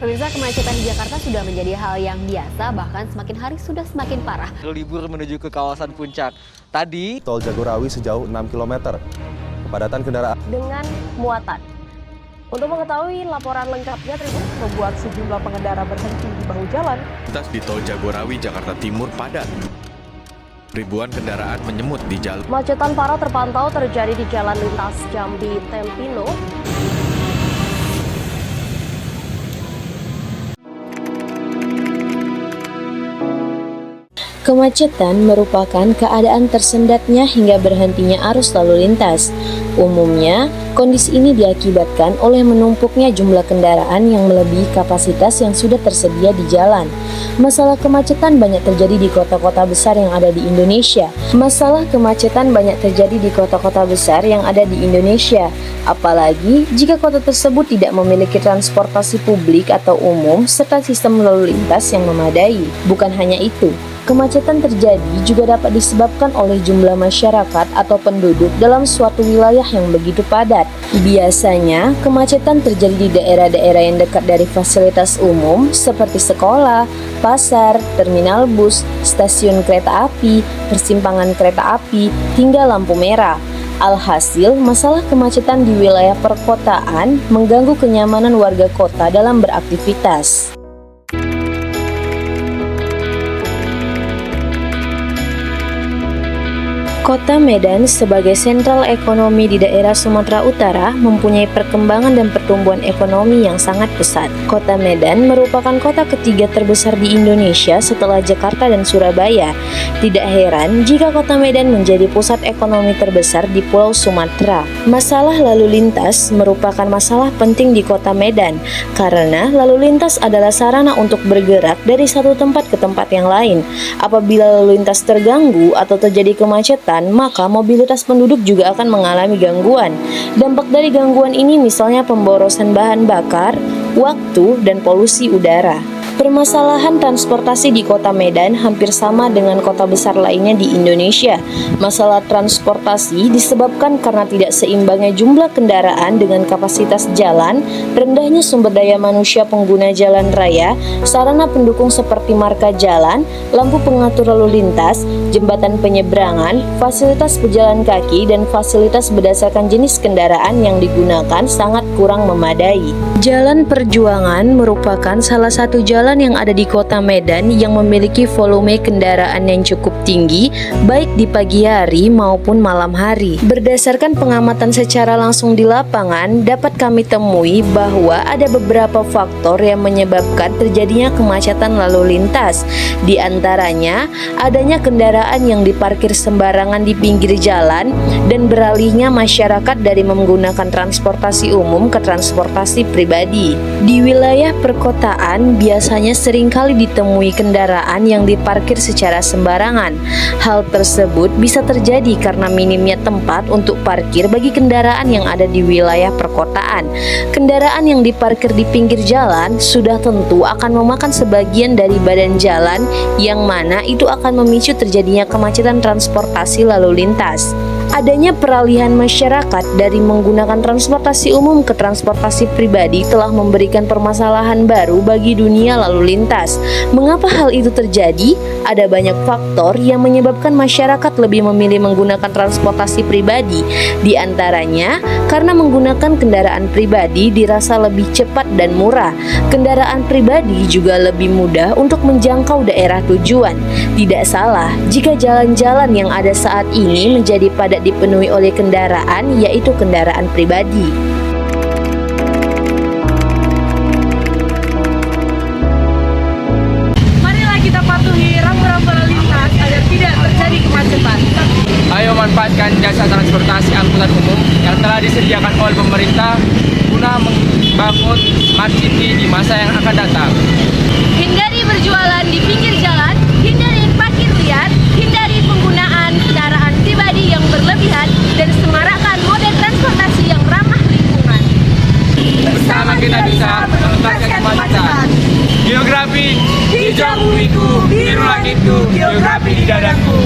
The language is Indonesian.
Pemirsa, kemacetan di Jakarta sudah menjadi hal yang biasa, bahkan semakin hari sudah semakin parah. Libur menuju ke kawasan puncak. Tadi, Tol Jagorawi sejauh 6 km. Kepadatan kendaraan dengan muatan. Untuk mengetahui laporan lengkapnya, Tribun membuat sejumlah pengendara berhenti di bahu jalan. Lintas di Tol Jagorawi, Jakarta Timur padat. Ribuan kendaraan menyemut di jalan. Macetan parah terpantau terjadi di Jalan Lintas Jambi Tempino. Kemacetan merupakan keadaan tersendatnya hingga berhentinya arus lalu lintas. Umumnya, kondisi ini diakibatkan oleh menumpuknya jumlah kendaraan yang melebihi kapasitas yang sudah tersedia di jalan. Masalah kemacetan banyak terjadi di kota-kota besar yang ada di Indonesia. Apalagi jika kota tersebut tidak memiliki transportasi publik atau umum serta sistem lalu lintas yang memadai. Bukan hanya itu, kemacetan terjadi juga dapat disebabkan oleh jumlah masyarakat atau penduduk dalam suatu wilayah yang begitu padat. Biasanya, kemacetan terjadi di daerah-daerah yang dekat dari fasilitas umum seperti sekolah, pasar, terminal bus, stasiun kereta api, persimpangan kereta api, hingga lampu merah. Alhasil, masalah kemacetan di wilayah perkotaan mengganggu kenyamanan warga kota dalam beraktivitas. Kota Medan sebagai sentral ekonomi di daerah Sumatera Utara mempunyai perkembangan dan pertumbuhan ekonomi yang sangat pesat. Kota Medan merupakan kota ketiga terbesar di Indonesia setelah Jakarta dan Surabaya. Tidak heran jika Kota Medan menjadi pusat ekonomi terbesar di Pulau Sumatera. Masalah lalu lintas merupakan masalah penting di Kota Medan karena lalu lintas adalah sarana untuk bergerak dari satu tempat ke tempat yang lain. Apabila lalu lintas terganggu atau terjadi kemacetan, maka mobilitas penduduk juga akan mengalami gangguan. Dampak dari gangguan ini misalnya pemborosan bahan bakar, waktu, dan polusi udara. Permasalahan transportasi di Kota Medan hampir sama dengan kota besar lainnya di Indonesia. Masalah transportasi disebabkan karena tidak seimbangnya jumlah kendaraan dengan kapasitas jalan, rendahnya sumber daya manusia pengguna jalan raya, sarana pendukung seperti marka jalan, lampu pengatur lalu lintas, jembatan penyeberangan, fasilitas pejalan kaki, dan fasilitas berdasarkan jenis kendaraan yang digunakan sangat kurang memadai. Jalan Perjuangan merupakan salah satu jalan yang ada di Kota Medan yang memiliki volume kendaraan yang cukup tinggi baik di pagi hari maupun malam hari. Berdasarkan pengamatan secara langsung di lapangan, dapat kami temui bahwa ada beberapa faktor yang menyebabkan terjadinya kemacetan lalu lintas. Di antaranya, adanya kendaraan yang diparkir sembarangan di pinggir jalan dan beralihnya masyarakat dari menggunakan transportasi umum ke transportasi pribadi. Di wilayah perkotaan biasanya seringkali ditemui kendaraan yang diparkir secara sembarangan. Hal tersebut bisa terjadi karena minimnya tempat untuk parkir bagi kendaraan yang ada di wilayah perkotaan. Kendaraan yang diparkir di pinggir jalan sudah tentu akan memakan sebagian dari badan jalan, yang mana itu akan memicu terjadinya kemacetan transportasi lalu lintas. Adanya peralihan masyarakat dari menggunakan transportasi umum ke transportasi pribadi telah memberikan permasalahan baru bagi dunia lalu lintas. Mengapa hal itu terjadi? Ada banyak faktor yang menyebabkan masyarakat lebih memilih menggunakan transportasi pribadi. Di antaranya, karena menggunakan kendaraan pribadi dirasa lebih cepat dan murah. Kendaraan pribadi juga lebih mudah untuk menjangkau daerah tujuan. Tidak salah jika jalan-jalan yang ada saat ini menjadi padat dipenuhi oleh kendaraan, yaitu kendaraan pribadi. Marilah kita patuhi rambu-rambu lalu lintas agar tidak terjadi kemacetan. ayo manfaatkan jasa transportasi angkutan umum yang telah disediakan oleh pemerintah guna membangun smart city di masa yang akan datang. Hindari berjualan di pinggir jalan, hindari parkir liar, hindari penggunaan kendaraan pribadi yang berlebihan, dan semarakkan moda transportasi yang ramah lingkungan. Bersama kita bisa menuntaskan kemacetan. Geografi hijau bumiku, biru langitku, geografi di dadaku.